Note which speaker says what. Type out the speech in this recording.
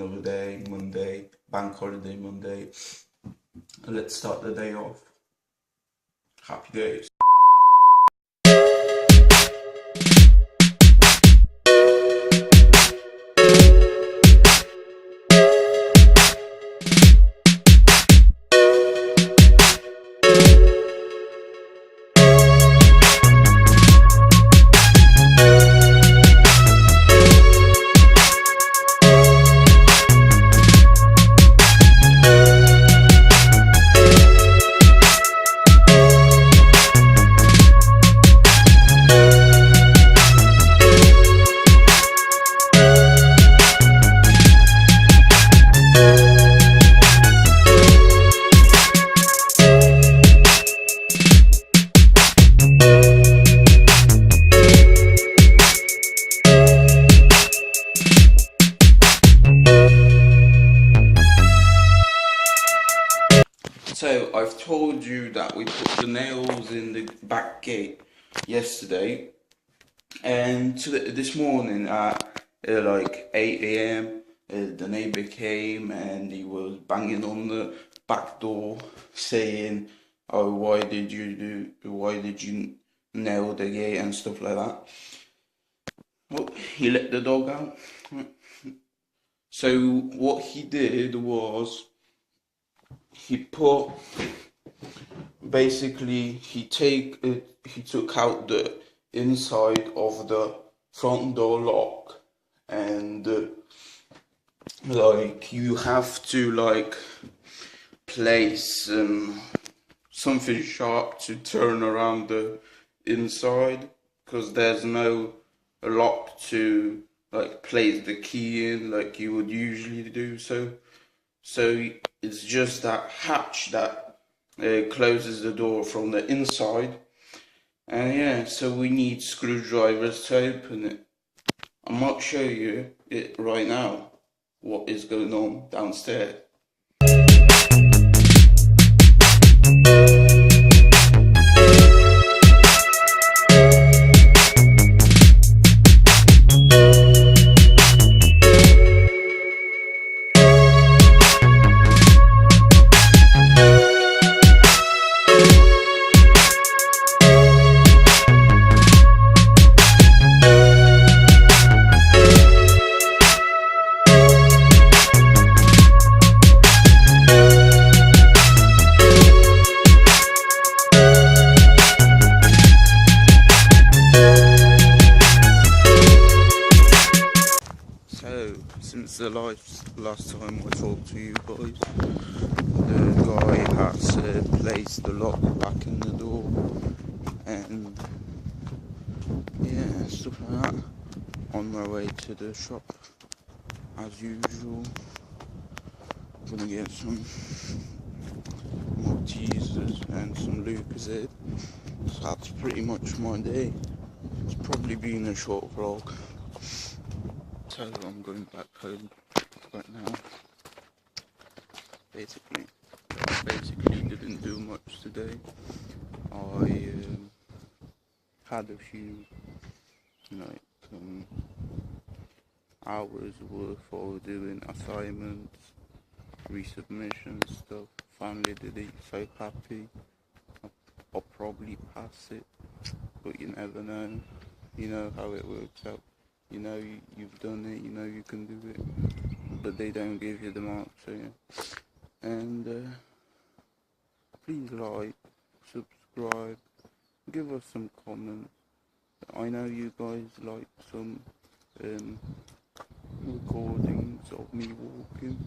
Speaker 1: another day, Monday, bank holiday Monday. Let's start the day off. Happy days. So I've told you that we put the nails in the back gate yesterday, and this morning at like 8 a.m. The neighbour came and he was banging on the back door saying, "Oh, why did you nail the gate?" and stuff like that. Well, he let the dog out. So what he did was he took out the inside of the front door lock, and like you have to like place something sharp to turn around the inside, because there's no lock to like place the key in like you would usually do. So it's just that hatch that closes the door from the inside, and yeah, so we need screwdrivers to open it. I might show you it right now, what is going on downstairs. Since the last time I talked to you guys, the guy has placed the lock back in the door, and yeah, stuff like that. On my way to the shop, as usual. I'm gonna get some Maltesers and some Lucozade. So that's pretty much my day. It's probably been a short vlog. So I'm going back home right now. Basically didn't do much today. I had a few hours worth of doing assignments, resubmission stuff. Finally did it, so happy. I'll probably pass it, but you never know. You know how it works out. You know you've done it, you know you can do it, but they don't give you the mark, so yeah. And please like, subscribe, give us some comments. I know you guys like some recordings of me walking,